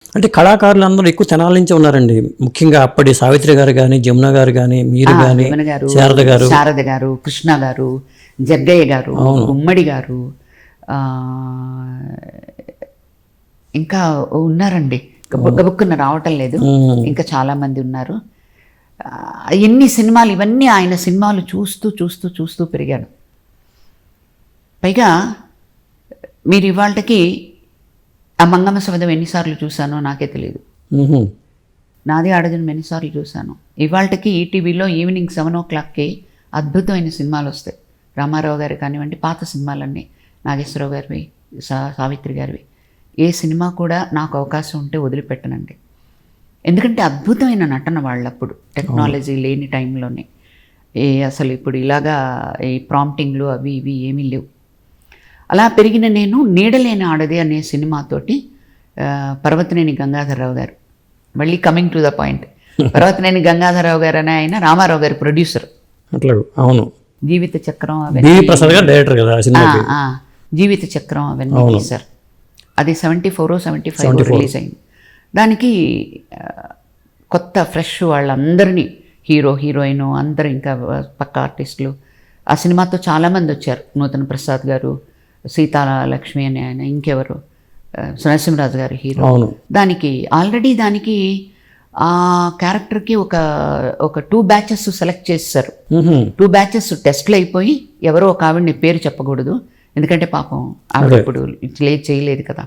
అంటే కళాకారులు అందరూ ఎక్కువ తెనాలి నుంచి ఉన్నారండి. ముఖ్యంగా అప్పటి సావిత్రి గారు కానీ, జమున గారు కానీ, మీరు కానీ, యమున గారు, శారద గారు. శారద గారు, కృష్ణ గారు, జగ్గయ్య గారు, గుమ్మడి గారు, ఆ, ఇంకా ఉన్నారండి. గబుక్కున రావటం లేదు, ఇంకా చాలా మంది ఉన్నారు. ఎన్ని సినిమాలు, ఇవన్నీ ఆయన సినిమాలు చూస్తూ చూస్తూ చూస్తూ పెరిగాను. పైగా మీరు ఇవాళకి ఆ మంగమ్మ శబదం ఎన్నిసార్లు చూశానో నాకే తెలియదు. నాది ఆడజన్మ ఎన్నిసార్లు చూశాను. ఇవాళకి ఈటీవీలో ఈవినింగ్ 7 o'clockకి అద్భుతమైన సినిమాలు వస్తాయి. రామారావు గారు కానివ్వండి, పాత సినిమాలన్నీ, నాగేశ్వరరావు గారివి, సావిత్రి గారివి. ఏ సినిమా కూడా నాకు అవకాశం ఉంటే వదిలిపెట్టనండి. ఎందుకంటే అద్భుతమైన నటన వాళ్ళప్పుడు, టెక్నాలజీ లేని టైంలోనే. అసలు ఇప్పుడు ఇలాగా ఈ ప్రాంప్టింగ్లు అవి ఇవి ఏమీ లేవు. అలా పెరిగిన నేను నీడలేని ఆడది అనే సినిమాతోటి పర్వతనేని గంగాధరరావు గారు, మళ్ళీ coming to the point, Parvathaneni Gangadhara Rao గారు అనే ఆయన రామారావు గారి ప్రొడ్యూసర్. అట్లా అవును. జీవిత చక్రం ప్రసాద్ గారు డైరెక్టర్ కదా సినిమాకి. జీవిత చక్రం అవన్నీ తీశారు. అది 74 or 75 రిలీజ్ అయింది. దానికి కొత్త ఫ్రెష్ వాళ్ళందరినీ, హీరో హీరోయిన్ అందరూ, ఇంకా పక్క ఆర్టిస్టులు ఆ సినిమాతో చాలామంది వచ్చారు. నూతన ప్రసాద్ గారు, సీతాలక్ష్మి అనే ఆయన, ఇంకెవరు, నరసింహరాజు గారు హీరో. దానికి ఆల్రెడీ దానికి ఆ క్యారెక్టర్కి ఒక 2 batches సెలెక్ట్ చేస్తారు. 2 batches టెస్ట్లు అయిపోయి ఎవరో ఒక ఆవిడని పేరు చెప్పకూడదు, ఎందుకంటే పాపం ఆవిడ ఇప్పుడు చేయలేదు కదా.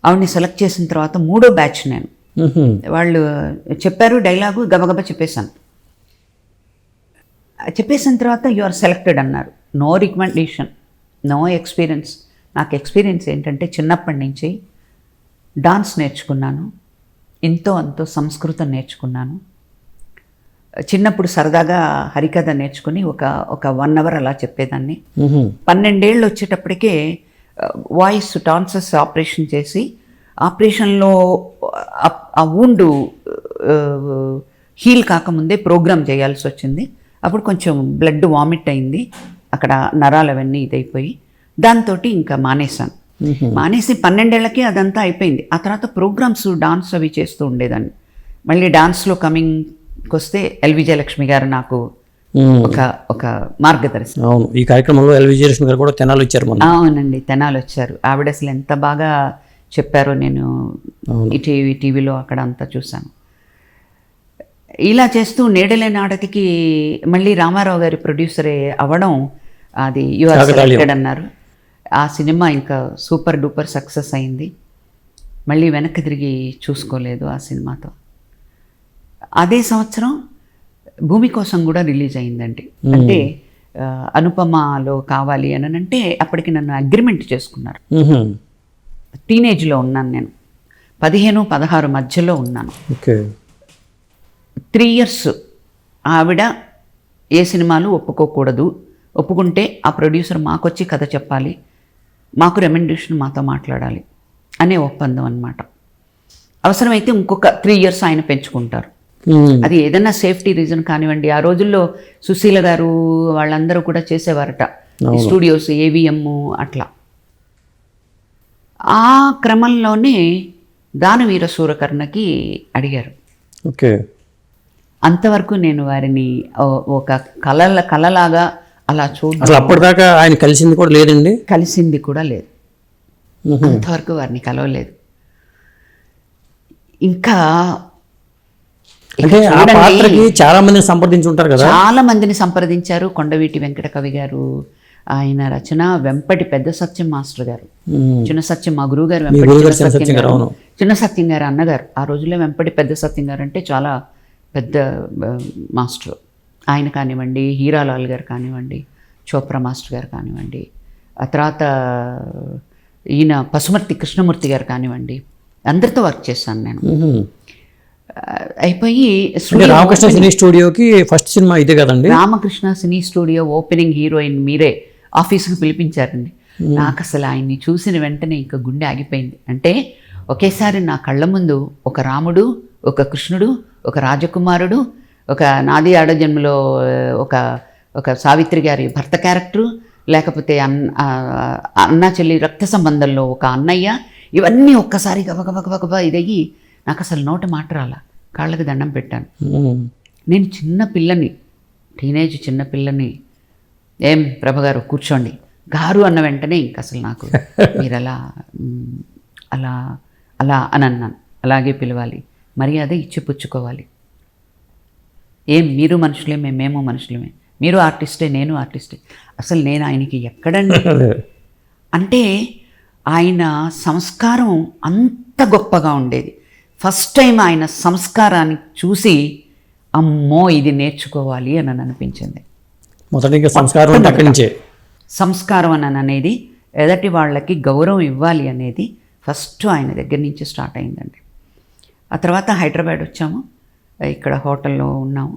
ఆవిడని సెలెక్ట్ చేసిన తర్వాత 3వ బ్యాచ్ నేను, వాళ్ళు చెప్పారు డైలాగు, గబగబా చెప్పేశాను. చెప్పేసిన తర్వాత యు ఆర్ సెలెక్టెడ్ అన్నారు. No recommendation, no experience. నాకు ఎక్స్పీరియన్స్ ఏంటంటే చిన్నప్పటి నుంచి డాన్స్ నేర్చుకున్నాను, ఎంతో అంతో సంస్కృతం నేర్చుకున్నాను. చిన్నప్పుడు సరదాగా హరికథ నేర్చుకుని ఒక 1 hour అలా చెప్పేదాన్ని. 12 ఏళ్ళు వచ్చేటప్పటికే వాయిస్ టాన్సస్ ఆపరేషన్ చేసి, ఆపరేషన్లో ఆ వూండు హీల్ కాకముందే ప్రోగ్రామ్ చేయాల్సి వచ్చింది. అప్పుడు కొంచెం బ్లడ్ వామిట్ అయింది, అక్కడ నరాలు అవన్నీ ఇదైపోయి, దాంతో ఇంకా మానేశాను. మానేసి 12 ఏళ్ళకి అదంతా అయిపోయింది. ఆ తర్వాత ప్రోగ్రామ్స్ డాన్స్ అవి చేస్తూ ఉండేదాన్ని. మళ్ళీ డాన్స్లో కమింగ్కి వస్తే ఎల్ విజయలక్ష్మి గారు నాకు ఒక మార్గదర్శి. అవును, ఈ కార్యక్రమంలో ఎల్ విజయలక్ష్మి గారు కూడా తెనాలి వచ్చారు. అవునండి, తెనాలి వచ్చారు. ఆవిడ అసలు ఎంత బాగా చెప్పారో, నేను టీవీలో అక్కడ అంతా చూశాను. ఇలా చేస్తూ నీడలేని ఆడదికి మళ్ళీ రామారావు గారి ప్రొడ్యూసరే అవ్వడం, అది యు ఆర్ సెలెక్టెడ్ అన్నారు. ఆ సినిమా ఇంకా సూపర్ డూపర్ సక్సెస్ అయింది. మళ్ళీ వెనక్కి తిరిగి చూసుకోలేదు ఆ సినిమాతో. అదే సంవత్సరం భూమి కోసం కూడా రిలీజ్ అయిందండి. అంటే అనుపమలో కావాలి అని అంటే అప్పటికి నన్ను అగ్రిమెంట్ చేసుకున్నారు. టీనేజ్లో ఉన్నాను నేను, 15-16 మధ్యలో ఉన్నాను. 3 years ఆవిడ ఏ సినిమాలు ఒప్పుకోకూడదు, ఒప్పుకుంటే ఆ ప్రొడ్యూసర్ మాకొచ్చి కథ చెప్పాలి, మాకు రెమ్యునరేషన్ మాతో మాట్లాడాలి అనే ఒప్పందం అన్నమాట. అవసరమైతే ఇంకొక 3 years ఆయన పెంచుకుంటారు. అది ఏదైనా సేఫ్టీ రీజన్ కానివ్వండి. ఆ రోజుల్లో సుశీల గారు వాళ్ళందరూ కూడా చేసేవారట స్టూడియోస్, ఏవిఎం అట్లా. ఆ క్రమంలోనే దానవీర సూరకర్ణకి అడిగారు. అంతవరకు నేను వారిని ఒక కళలాగా అలా చూడాలి. అప్పటిదాకా ఆయన కలిసింది కూడా లేదండి. కలిసింది కూడా లేదు, అంతవరకు వారిని కలవలేదు. ఇంకా అంటే ఆ పాత్రకి చాలా మందిని సంప్రదించి ఉంటారు కదా. చాలా మందిని సంప్రదించారు. కొండవీటి వెంకట కవి గారు, ఆయన రచన, వెంపటి పెద్ద సత్యం మాస్టర్ గారు, చిన్న సత్యం, మా గురువు గారు చిన్న సత్యం గారు అన్నగారు. ఆ రోజుల్లో వెంపటి పెద్ద సత్యం గారు అంటే చాలా పెద్ద మాస్టర్. ఆయన కానివ్వండి, హీరాలాల్ గారు కానివ్వండి, చోప్రా మాస్టర్ గారు కానివ్వండి, ఆ తర్వాత ఈయన పసుమర్తి కృష్ణమూర్తి గారు కానివ్వండి, అందరితో వర్క్ చేశాను నేను. అయిపోయి రామకృష్ణ సినీ స్టూడియోకి ఫస్ట్ సినిమా ఇదే కదండి. Ramakrishna cine studio opening heroine మీరే ఆఫీస్కి పిలిపించారండి. నాకు అసలు ఆయన్ని చూసిన వెంటనే ఇంకా గుండె ఆగిపోయింది. అంటే ఒకేసారి నా కళ్ళ ముందు ఒక రాముడు, ఒక కృష్ణుడు, ఒక రాజకుమారుడు, ఒక నాది ఆడజన్మలో ఒక సావిత్రి గారి భర్త క్యారెక్టరు, లేకపోతే అన్న చెల్లి రక్త సంబంధంలో ఒక అన్నయ్య, ఇవన్నీ ఒక్కసారి గబగబగబగబా ఇదయ్యి నాకు అసలు నోట మాట రాల. కాళ్ళకి దండం పెట్టాను. నేను చిన్న పిల్లని, టీనేజ్ చిన్న పిల్లని, ఏం ప్రభగారు కూర్చోండి గారు అన్న వెంటనే ఇంక అసలు నాకు మీరు అలా అలా అలా అని అన్నాను. అలాగే పిలవాలి, మర్యాద ఇచ్చి పుచ్చుకోవాలి. ఏం మీరు మనుషులే, మేము మనుషులమే, మీరు ఆర్టిస్టే నేను ఆర్టిస్టే. అసలు నేను ఆయనకి ఎక్కడండి అంటే ఆయన సంస్కారం అంత గొప్పగా ఉండేది. ఫస్ట్ టైం ఆయన సంస్కారాన్ని చూసి అమ్మో ఇది నేర్చుకోవాలి అని అనిపించింది. మొదటిగా సంస్కారం అంటే అక్కడి నుంచే. సంస్కారం అని అనేది ఎదటి వాళ్ళకి గౌరవం ఇవ్వాలి అనేది ఫస్ట్ ఆయన దగ్గర నుంచి స్టార్ట్ అయిందండి. ఆ తర్వాత హైదరాబాద్ వచ్చాము, ఇక్కడ హోటల్లో ఉన్నాము.